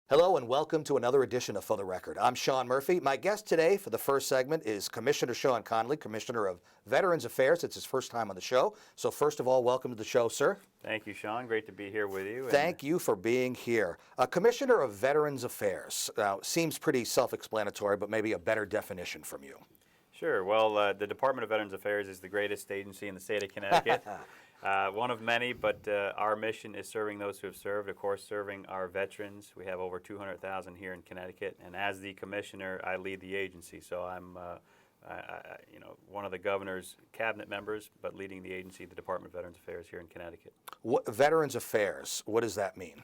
Hello and welcome to another edition of For the Record. I'm Sean Murphy. My guest today for the first segment is Commissioner Sean Connolly, Commissioner of Veterans Affairs. It's his first time on the show. So first of all, welcome to the show, sir. Thank you, Sean. Great to be here with you. Thank you for being here. Commissioner of Veterans Affairs. Now, seems pretty self-explanatory, but maybe a better definition from you. Sure. Well, the Department of Veterans Affairs is the greatest agency in the state of Connecticut. One of many, but our mission is serving those who have served, of course, serving our veterans. We have over 200,000 here in Connecticut, and as the commissioner, I lead the agency. So I'm one of the governor's cabinet members, but leading the agency, the Department of Veterans Affairs here in Connecticut. Veterans Affairs, what does that mean?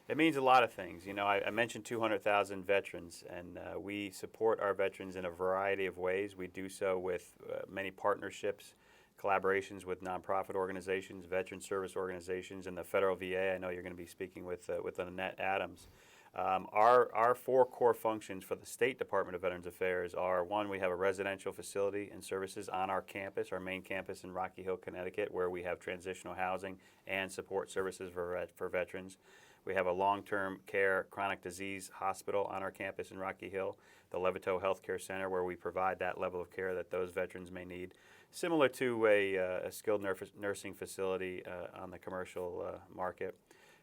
It means a lot of things. You know, I mentioned 200,000 veterans, and we support our veterans in a variety of ways. We do so with many partnerships, collaborations with nonprofit organizations, veteran service organizations, and the federal VA. I know you're going to be speaking with Annette Adams. Our four core functions for the State Department of Veterans Affairs are: one, we have a residential facility and services on our campus, our main campus in Rocky Hill, Connecticut, where we have transitional housing and support services for veterans. We have a long-term care chronic disease hospital on our campus in Rocky Hill, the Levittow Healthcare Center, where we provide that level of care that those veterans may need, similar to a skilled nursing facility on the commercial market.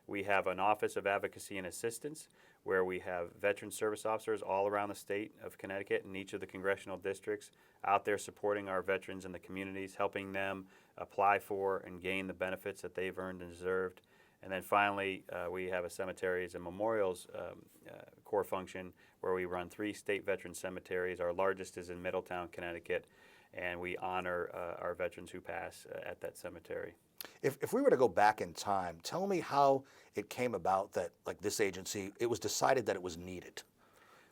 We have an Office of Advocacy and Assistance, where we have veteran service officers all around the state of Connecticut in each of the congressional districts out there supporting our veterans in the communities, helping them apply for and gain the benefits that they've earned and deserved. And then finally, we have a cemeteries and memorials core function where we run 3 state veteran cemeteries. Our largest is in Middletown, Connecticut, and we honor our veterans who pass at that cemetery. If we were to go back in time, tell me how it came about that, like this agency, it was decided that it was needed.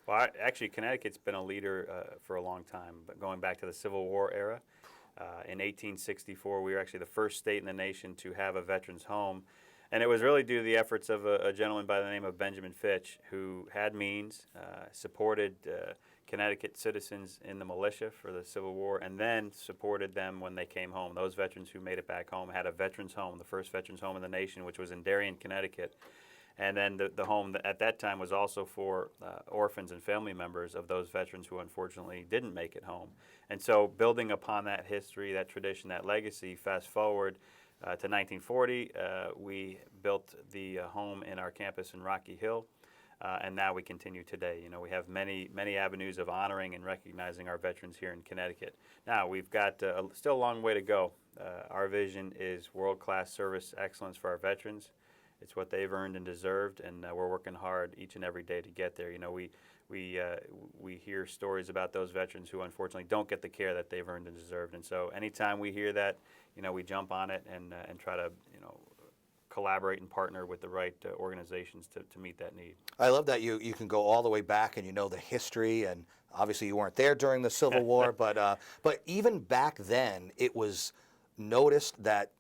Well, actually, Connecticut's been a leader for a long time, but going back to the Civil War era. In 1864, we were actually the first state in the nation to have a veterans home. And it was really due to the efforts of a gentleman by the name of Benjamin Fitch, who had means, supported Connecticut citizens in the militia for the Civil War, and then supported them when they came home. Those veterans who made it back home had a veterans home, the first veterans home in the nation, which was in Darien, Connecticut. And then the home at that time was also for orphans and family members of those veterans who unfortunately didn't make it home. And so building upon that history, that tradition, that legacy, fast forward to 1940, we built the home in our campus in Rocky Hill, and now we continue today. You know, we have many avenues of honoring and recognizing our veterans here in Connecticut. Now, we've got still a long way to go. Our vision is world-class service excellence for our veterans. It's what they've earned and deserved, and we're working hard each and every day to get there. You know, we hear stories about those veterans who unfortunately don't get the care that they've earned and deserved, and so anytime we hear that, you know, we jump on it and try to, you know, collaborate and partner with the right organizations to meet that need. I love that you can go all the way back and you know the history, and obviously you weren't there during the Civil War, but even back then it was noticed that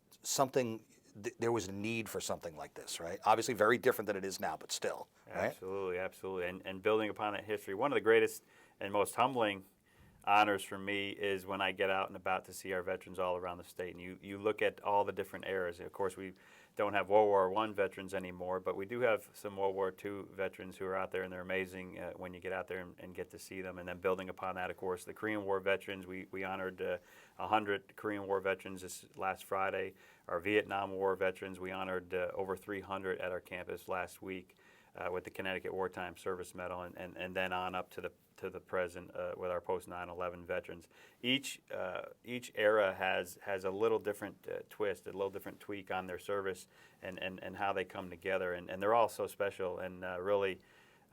there was a need for something like this, right? Obviously very different than it is now, but still, right? Absolutely, absolutely. And building upon that history, one of the greatest and most humbling honors for me is when I get out and about to see our veterans all around the state. And you look at all the different eras. Of course, we don't have World War I veterans anymore, but we do have some World War II veterans who are out there, and they're amazing when you get out there and get to see them. And then building upon that, of course, the Korean War veterans. We honored 100 Korean War veterans this last Friday. Our Vietnam War veterans, we honored over 300 at our campus last week with the Connecticut Wartime Service Medal, and then on up to the present with our post 9/11 veterans. Each era has a little different twist, a little different tweak on their service and how they come together, and they're all so special. And really,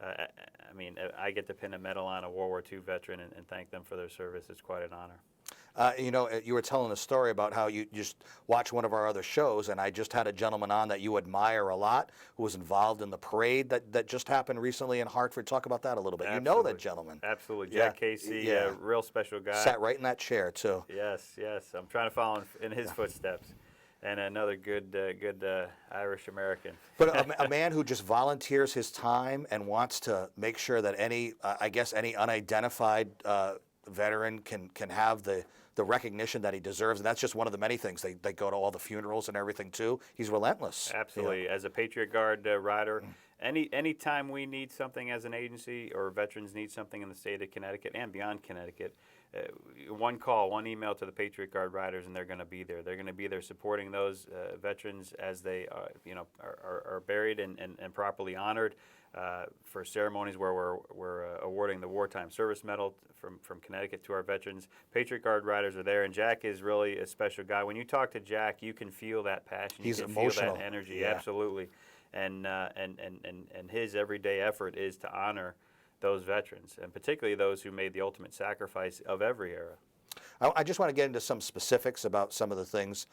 I mean, I get to pin a medal on a World War II veteran and thank them for their service. It's quite an honor. You know, you were telling a story about how you just watched one of our other shows, and I just had a gentleman on that you admire a lot who was involved in the parade that just happened recently in Hartford. Talk about that a little bit. Absolutely. You know that gentleman. Absolutely. Jack Casey, real special guy. Sat right in that chair, too. Yes, yes. I'm trying to follow in his footsteps. And another good Irish American. But a man who just volunteers his time and wants to make sure that any unidentified veteran can have the recognition that he deserves, and that's just one of the many things. They go to all the funerals and everything too. He's relentless. Absolutely. You know? As a Patriot Guard rider Anytime we need something as an agency or veterans need something in the state of Connecticut and beyond Connecticut, one call, one email to the Patriot Guard Riders, and they're going to be there. They're going to be there supporting those veterans as they are buried and properly honored. For ceremonies where we're awarding the Wartime Service Medal from Connecticut to our veterans. Patriot Guard Riders are there, and Jack is really a special guy. When you talk to Jack, you can feel that passion. He's you can emotional. feel that energy, Yeah. absolutely. And his everyday effort is to honor those veterans, and particularly those who made the ultimate sacrifice of every era. I just want to get into some specifics about some of the things,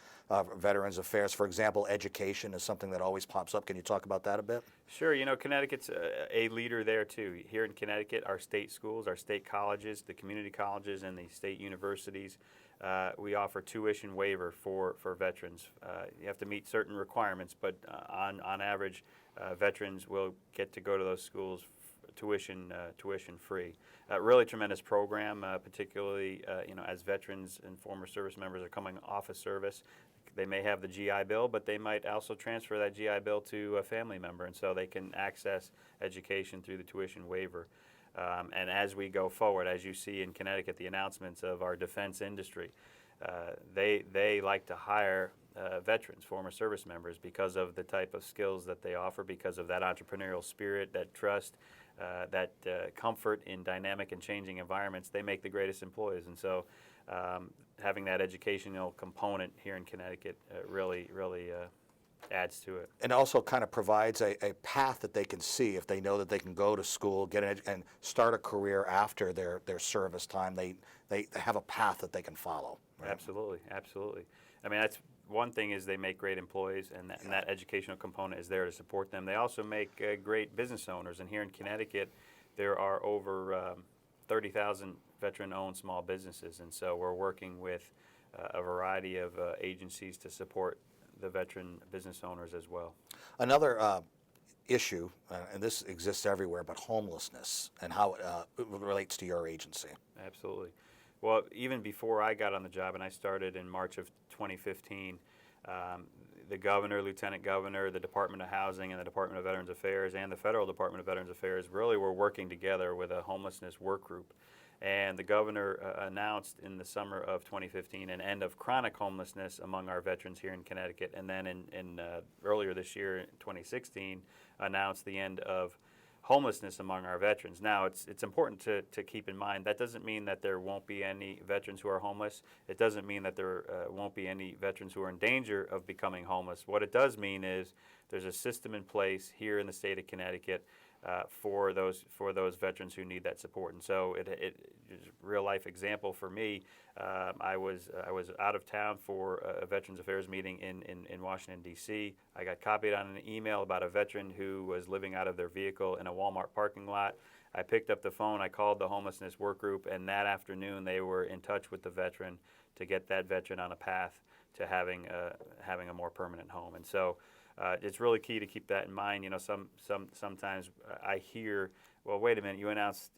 Veterans Affairs. For example, education is something that always pops up. Can you talk about that a bit? Sure. Connecticut's a leader there, too. Here in Connecticut, our state schools, our state colleges, the community colleges, and the state universities, we offer tuition waiver for veterans. You have to meet certain requirements, but on average, veterans will get to go to those schools tuition free. Really tremendous program, particularly as veterans and former service members are coming off of service. They may have the GI Bill, but they might also transfer that GI Bill to a family member, and so they can access education through the tuition waiver. And as we go forward, as you see in Connecticut, the announcements of our defense industry, they like to hire veterans, former service members, because of the type of skills that they offer, because of that entrepreneurial spirit, that trust, that comfort in dynamic and changing environments. They make the greatest employees, and so having that educational component here in Connecticut really adds to it. And also kind of provides a path that they can see if they know that they can go to school, get and start a career after their service time. They have a path that they can follow. Right? Absolutely, absolutely. I mean, that's one thing is they make great employees, and that educational component is there to support them. They also make great business owners, and here in Connecticut, there are over 30,000 veteran-owned small businesses, and so we're working with a variety of agencies to support the veteran business owners as well. Another issue, and this exists everywhere, but homelessness and how it relates to your agency. Absolutely. Well, even before I got on the job, and I started in March of 2015, the governor, lieutenant governor, the Department of Housing, and the Department of Veterans Affairs, and the Federal Department of Veterans Affairs really were working together with a homelessness work group. And the governor announced in the summer of 2015 an end of chronic homelessness among our veterans here in Connecticut. And then in earlier this year, in 2016, announced the end of homelessness among our veterans. Now, it's important to keep in mind that doesn't mean that there won't be any veterans who are homeless. It doesn't mean that there won't be any veterans who are in danger of becoming homeless. What it does mean is there's a system in place here in the state of Connecticut for those veterans who need that support. And so it is a real life example for me. I was out of town for a Veterans Affairs meeting in Washington, D.C. I got copied on an email about a veteran who was living out of their vehicle in a Walmart parking lot. I picked up the phone, I called the homelessness work group, and that afternoon they were in touch with the veteran to get that veteran on a path to having a more permanent home. And so it's really key to keep that in mind. Sometimes I hear, well, wait a minute, you announced,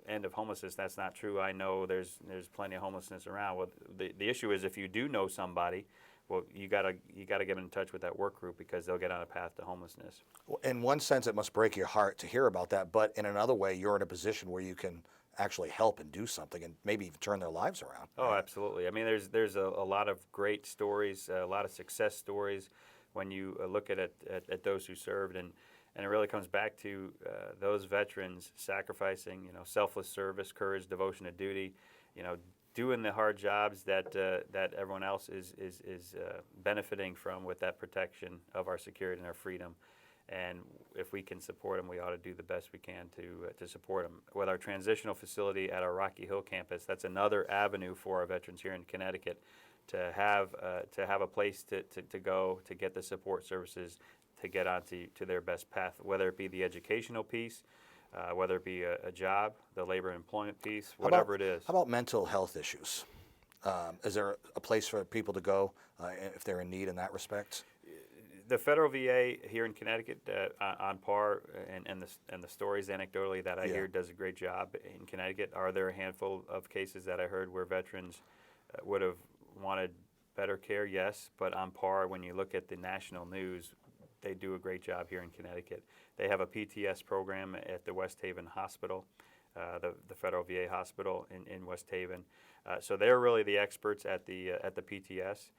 end of homelessness. That's not true. I know there's plenty of homelessness around. Well, the issue is if you do know somebody, well, you gotta get them in touch with that work group because they'll get on a path to homelessness. In one sense, it must break your heart to hear about that, but in another way, you're in a position where you can actually help and do something and maybe even turn their lives around. Oh, absolutely. I mean, there's a lot of great stories, a lot of success stories when you look at those who served, and it really comes back to those veterans sacrificing, selfless service, courage, devotion to duty, doing the hard jobs that everyone else is benefiting from with that protection of our security and our freedom. And if we can support them, we ought to do the best we can to support them. With our transitional facility at our Rocky Hill campus, that's another avenue for our veterans here in Connecticut to have a place to go, to get the support services, to get onto their best path, whether it be the educational piece, whether it be a job, the labor and employment piece, whatever it is. How about mental health issues? Is there a place for people to go if they're in need in that respect? The federal VA here in Connecticut, on par, and the stories anecdotally that I hear, does a great job in Connecticut. Are there a handful of cases that I heard where veterans would have wanted better care? Yes, but on par, when you look at the national news, they do a great job here in Connecticut. They have a PTS program at the West Haven Hospital, the federal VA hospital in West Haven. So they're really the experts at the PTS.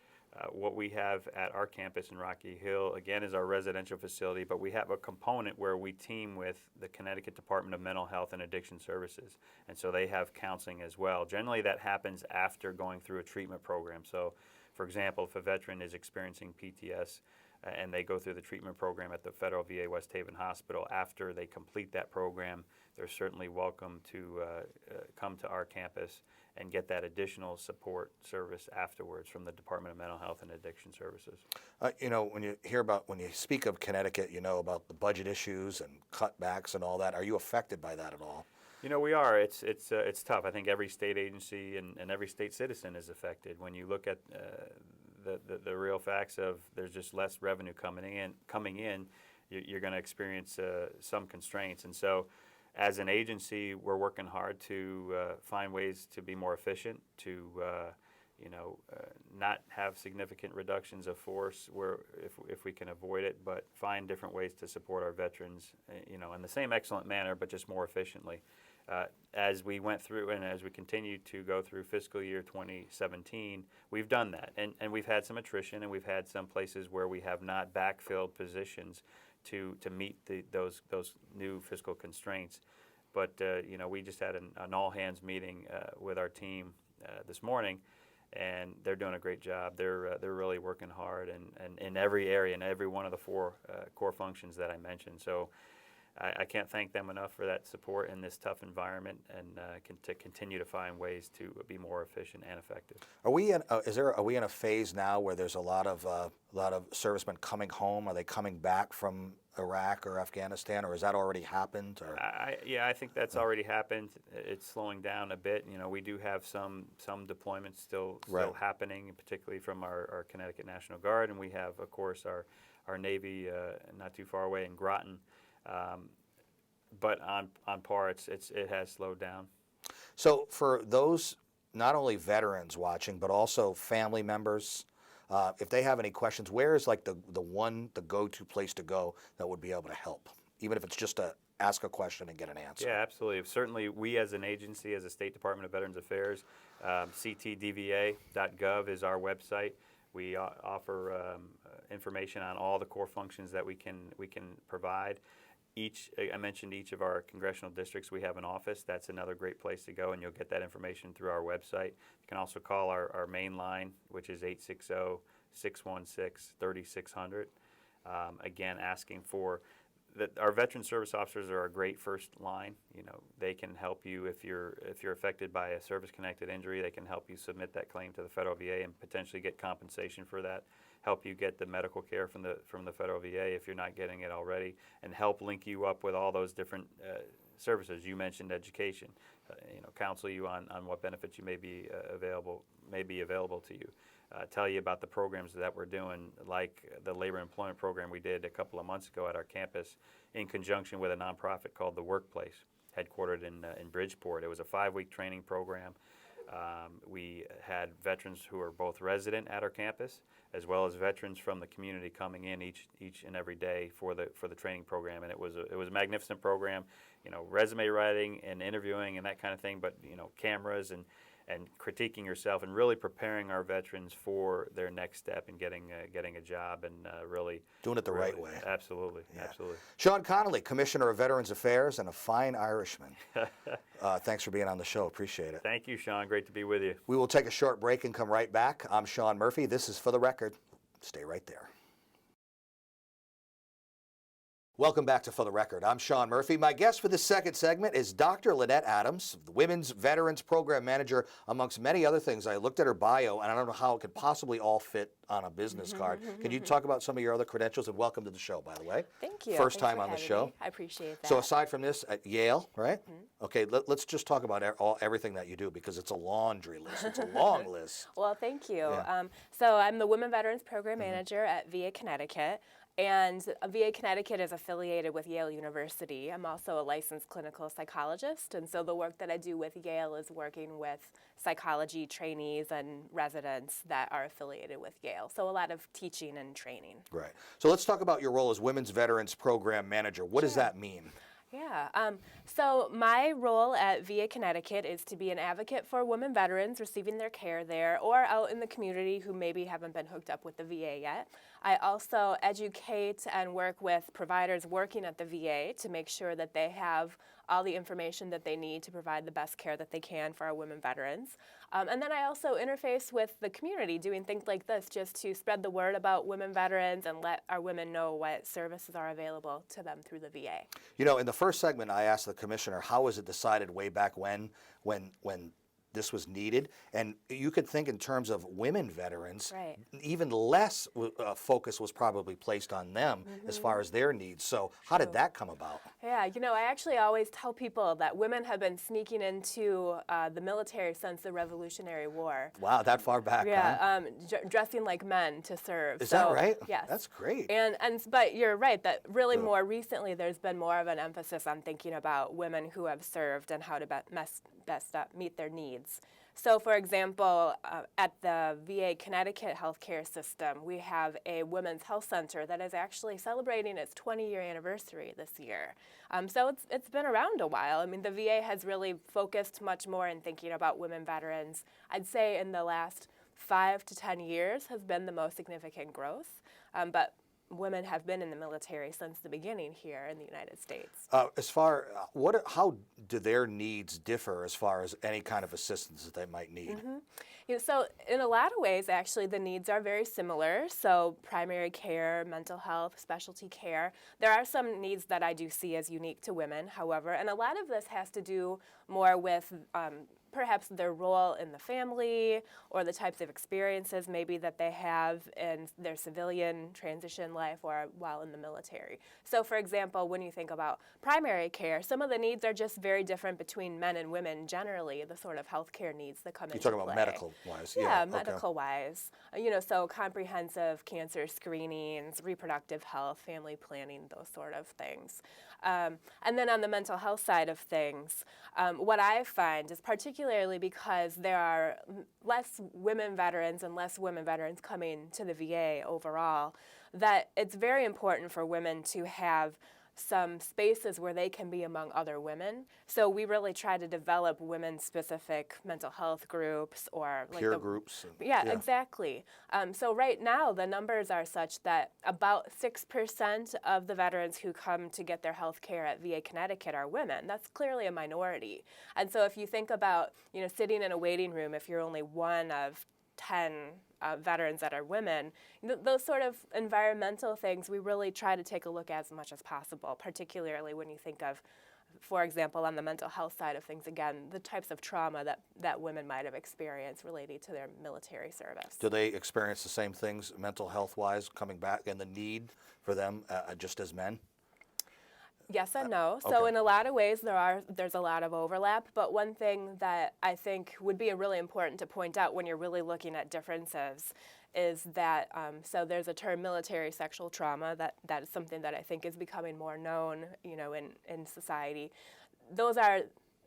What we have at our campus in Rocky Hill, again, is our residential facility, but we have a component where we team with the Connecticut Department of Mental Health and Addiction Services, and so they have counseling as well. Generally, that happens after going through a treatment program. So, for example, if a veteran is experiencing PTS and they go through the treatment program at the federal VA West Haven Hospital, after they complete that program, they're certainly welcome to come to our campus and get that additional support service afterwards from the Department of Mental Health and Addiction Services. You know, when you speak of Connecticut, you know about the budget issues and cutbacks and all that. Are you affected by that at all? You know, we are. It's tough. I think every state agency and every state citizen is affected. When you look at the real facts of there's just less revenue coming in, you're going to experience some constraints. And so, as an agency, we're working hard to find ways to be more efficient, to not have significant reductions of force where if we can avoid it, but find different ways to support our veterans, in the same excellent manner, but just more efficiently. As we went through and as we continue to go through fiscal year 2017, we've done that, and we've had some attrition, and we've had some places where we have not backfilled positions to meet those new fiscal constraints. But we just had an all-hands meeting with our team this morning, and they're doing a great job. They're really working hard, and in every area, in every one of the four core functions that I mentioned. So I can't thank them enough for that support in this tough environment, and to continue to find ways to be more efficient and effective. Are we in a phase now where there's a lot of servicemen coming home? Are they coming back from Iraq or Afghanistan, or has that already happened? Or? I think that's already happened. It's slowing down a bit. We do have some deployments still happening, particularly from our Connecticut National Guard, and we have, of course, our Navy not too far away in Groton. But on par, it has slowed down. So for those not only veterans watching, but also family members, if they have any questions, where is like the go-to place to go that would be able to help, even if it's just to ask a question and get an answer? Yeah, absolutely. Certainly, we as an agency, as a State Department of Veterans Affairs, ctdva.gov is our website. We offer information on all the core functions that we can provide. I mentioned each of our congressional districts, we have an office. That's another great place to go, and you'll get that information through our website. You can also call our main line, which is 860-616-3600. Again, asking for that. Our veteran service officers are a great first line. They can help you if you're affected by a service-connected injury. They can help you submit that claim to the federal VA and potentially get compensation for that. Help you get the medical care from the federal VA if you're not getting it already, and help link you up with all those different services. You mentioned education, counsel you on what benefits you may be available to you. Tell you about the programs that we're doing, like the labor employment program we did a couple of months ago at our campus in conjunction with a nonprofit called The Workplace, headquartered in Bridgeport. It was a 5-week training program. We had veterans who are both resident at our campus, as well as veterans from the community coming in each and every day for the training program, and it was a magnificent program. Resume writing and interviewing and that kind of thing, but cameras and critiquing yourself and really preparing our veterans for their next step in getting a job, and really doing it the right way. Absolutely, yeah. Absolutely. Sean Connolly, Commissioner of Veterans Affairs and a fine Irishman. Thanks for being on the show. Appreciate it. Thank you, Sean. Great to be with you. We will take a short break and come right back. I'm Sean Murphy. This is For the Record. Stay right there. Welcome back to For the Record. I'm Sean Murphy. My guest for this second segment is Dr. Lynette Adams, the Women's Veterans Program Manager, amongst many other things. I looked at her bio, and I don't know how it could possibly all fit on a business card. Can you talk about some of your other credentials? And welcome to the show, by the way. Thank you. First Thanks time on the for show. me. I appreciate that. So aside from this, at Yale, right? Okay, let's just talk about everything that you do, because it's a laundry list. It's a long list. Well, thank you. Yeah. So I'm the Women Veterans Program Manager at VA Connecticut. And VA Connecticut is affiliated with Yale University. I'm also a licensed clinical psychologist, and so the work that I do with Yale is working with psychology trainees and residents that are affiliated with Yale. So a lot of teaching and training. Right. So let's talk about your role as Women's Veterans Program Manager. What does that mean? Yeah. So my role at VA Connecticut is to be an advocate for women veterans receiving their care there or out in the community who maybe haven't been hooked up with the VA yet. I also educate and work with providers working at the VA to make sure that they have all the information that they need to provide the best care that they can for our women veterans. And then I also interface with the community doing things like this just to spread the word about women veterans and let our women know what services are available to them through the VA. You know, in the first segment, I asked the commissioner, how was it decided way back when this was needed? And you could think in terms of women veterans, Right. even less focus was probably placed on them as far as their needs. So how did that come about? Yeah, you know, I actually always tell people that women have been sneaking into the military since the Revolutionary War. Wow, that far back, huh? Yeah, dressing like men to serve. Is that right? Yes. That's great. But you're right that really more recently there's been more of an emphasis on thinking about women who have served and how to best meet their needs. So, for example, at the VA Connecticut healthcare system, we have a women's health center that is actually celebrating its 20-year anniversary this year. So it's been around a while. I mean, the VA has really focused much more in thinking about women veterans. I'd say in the last 5 to 10 years has been the most significant growth. But women have been in the military since the beginning here in the United States. How do their needs differ as far as any kind of assistance that they might need? You know, so in a lot of ways, actually, the needs are very similar. So primary care, mental health, specialty care. There are some needs that I do see as unique to women, however, and a lot of this has to do more with perhaps their role in the family or the types of experiences maybe that they have in their civilian transition life or while in the military. So for example, when you think about primary care, some of the needs are just very different between men and women generally, the sort of healthcare needs that come into play. You're talking about medical-wise? Yeah, okay. medical-wise. You know, so comprehensive cancer screenings, reproductive health, family planning, those sort of things. And then on the mental health side of things, what I find is particularly because there are less women veterans and less women veterans coming to the VA overall, that it's very important for women to have some spaces where they can be among other women. So we really try to develop women-specific mental health groups or like peer groups. Yeah, exactly. So right now the numbers are such that about 6% of the veterans who come to get their health care at VA Connecticut are women. That's clearly a minority. And so if you think about, you know, sitting in a waiting room, if you're only one of 10 veterans that are women, those sort of environmental things we really try to take a look at as much as possible, particularly when you think of, for example, on the mental health side of things, again, the types of trauma that women might have experienced related to their military service. Do they experience the same things mental health-wise coming back and the need for them just as men? Yes and no. So in a lot of ways, there's a lot of overlap. But one thing that I think would be really important to point out when you're really looking at differences is that, so there's a term military sexual trauma, that is something that I think is becoming more known, you know, in society. Those are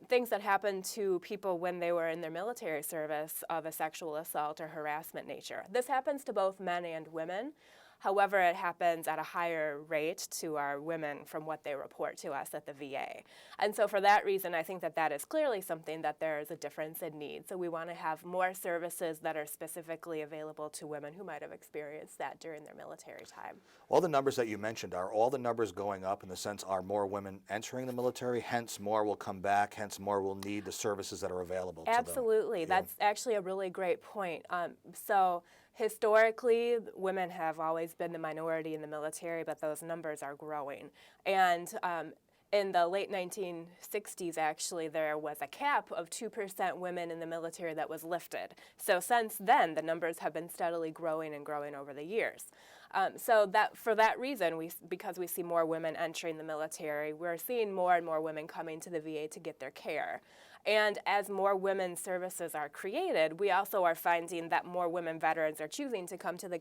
things that happen to people when they were in their military service of a sexual assault or harassment nature. This happens to both men and women. However, it happens at a higher rate to our women from what they report to us at the VA. And so for that reason, I think that is clearly something that there is a difference in need. So we want to have more services that are specifically available to women who might have experienced that during their military time. All the numbers that you mentioned, are all the numbers going up in the sense are more women entering the military, hence more will come back, hence more will need the services that are available to them? Absolutely. That's actually a really great point. So historically, women have always been the minority in the military, but those numbers are growing. And in the late 1960s, actually, there was a cap of 2% women in the military that was lifted. So since then, the numbers have been steadily growing and growing over the years. So that for that reason, because we see more women entering the military, we're seeing more and more women coming to the VA to get their care. And as more women's services are created, we also are finding that more women veterans are choosing to come to the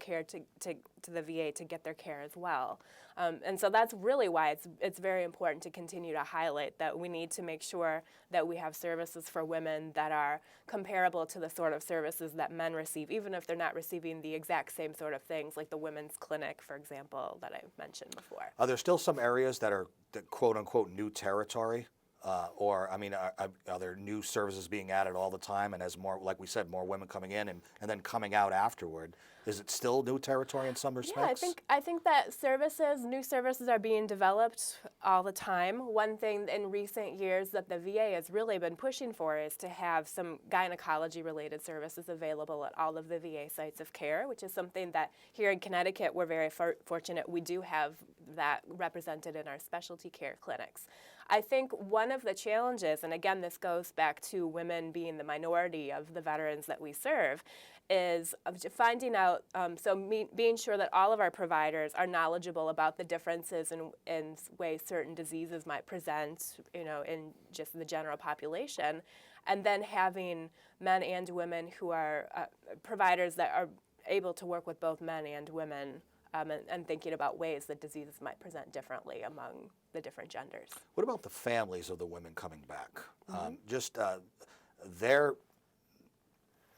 the VA to get their care as well. And so that's really why it's very important to continue to highlight that we need to make sure that we have services for women that are comparable to the sort of services that men receive, even if they're not receiving the exact same sort of things, like the women's clinic, for example, that I mentioned before. Are there still some areas that are the quote unquote new territory? Or, I mean, are there new services being added all the time? And as more, like we said, more women coming in and then coming out afterward, is it still new territory in some respects? Yeah, I think that new services are being developed all the time. One thing in recent years that the VA has really been pushing for is to have some gynecology-related services available at all of the VA sites of care, which is something that here in Connecticut we're very fortunate we do have that represented in our specialty care clinics. I think one of the challenges, and again this goes back to women being the minority of the veterans that we serve, is finding out, being sure that all of our providers are knowledgeable about the differences in ways certain diseases might present, in just the general population, and then having men and women who are providers that are able to work with both men and women, and thinking about ways that diseases might present differently among the different genders. What about the families of the women coming back? Just their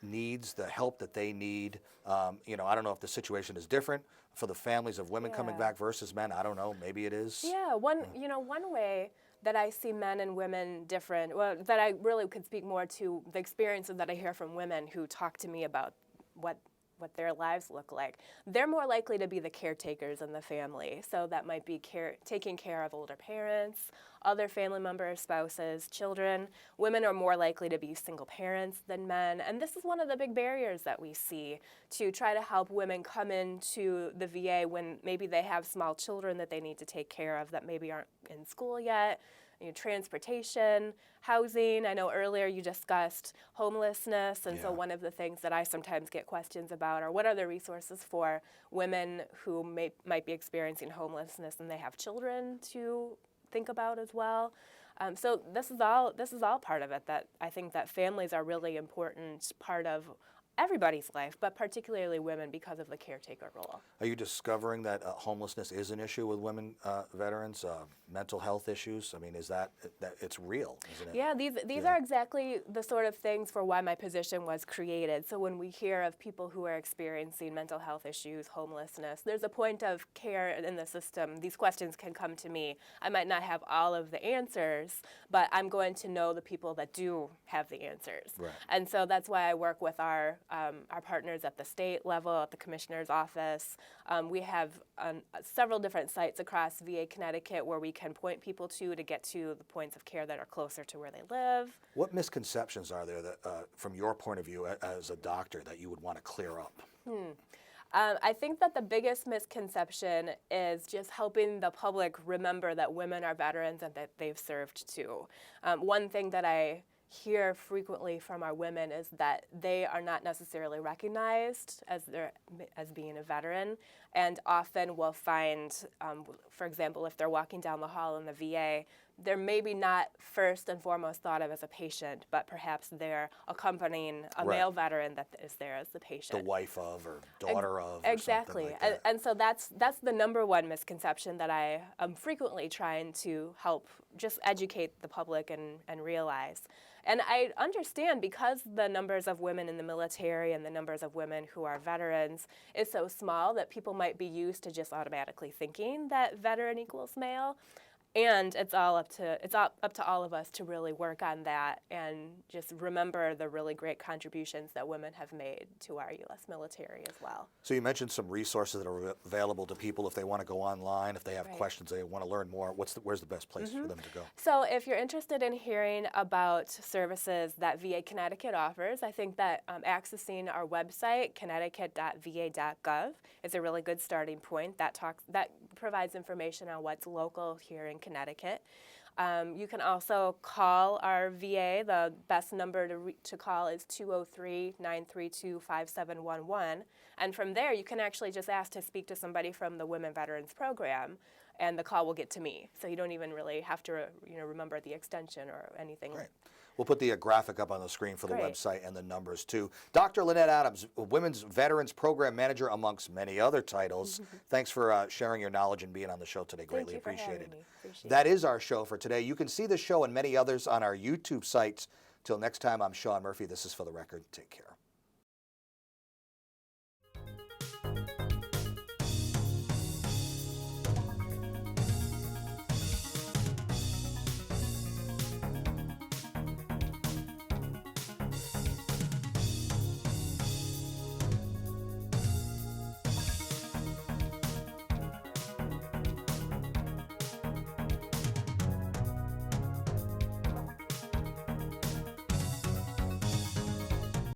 needs, the help that they need. I don't know if the situation is different for the families of women coming back versus men. I don't know. Maybe it is. Yeah, one way that I see men and women different, well, that I really could speak more to the experiences that I hear from women who talk to me about what their lives look like. They're more likely to be the caretakers in the family. So that might be taking care of older parents, other family members, spouses, children. Women are more likely to be single parents than men. And this is one of the big barriers that we see to try to help women come into the VA when maybe they have small children that they need to take care of that maybe aren't in school yet. Transportation, housing. I know earlier you discussed homelessness, and so one of the things that I sometimes get questions about are what are the resources for women who might be experiencing homelessness and they have children to think about as well. So this is all part of it. That I think that families are really important part of everybody's life, but particularly women because of the caretaker role. Are you discovering that homelessness is an issue with women veterans? Mental health issues? I mean, is that it's real, isn't it? Yeah, these are exactly the sort of things for why my position was created. So when we hear of people who are experiencing mental health issues, homelessness, there's a point of care in the system. These questions can come to me. I might not have all of the answers, but I'm going to know the people that do have the answers. Right. And so that's why I work with our partners at the state level, at the commissioner's office. We have several different sites across VA Connecticut where we can point people to get to the points of care that are closer to where they live. What misconceptions are there that, from your point of view as a doctor, that you would want to clear up? I think that the biggest misconception is just helping the public remember that women are veterans and that they've served too. One thing that I hear frequently from our women is that they are not necessarily recognized as being a veteran, and often we'll find, for example, if they're walking down the hall in the VA, they're maybe not first and foremost thought of as a patient, but perhaps they're accompanying a male veteran that is there as the patient. The wife of or daughter of. Exactly. Or something like that. And so that's the number one misconception that I am frequently trying to help just educate the public and realize. And I understand because the numbers of women in the military and the numbers of women who are veterans is so small that people might be used to just automatically thinking that veteran equals male. And it's up to all of us to really work on that and just remember the really great contributions that women have made to our U.S. military as well. So you mentioned some resources that are available to people if they want to go online, if they have questions, they want to learn more. Where's the best place for them to go? So if you're interested in hearing about services that VA Connecticut offers, I think that accessing our website, connecticut.va.gov, is a really good starting point. That provides information on what's local here in Connecticut. You can also call our VA. The best number to call is 203-932-5711. And from there, you can actually just ask to speak to somebody from the Women Veterans Program, and the call will get to me. So you don't even really have to remember the extension or anything. Right. We'll put the graphic up on the screen for the Great. website and the numbers too. Dr. Lynette Adams, Women's Veterans Program Manager, amongst many other titles. Thanks for sharing your knowledge and being on the show today. Greatly Thank you for having appreciated. me. Appreciate That is our show for today. You can see this show and many others on our YouTube sites. Till next time, I'm Sean Murphy. This is For the Record. Take care.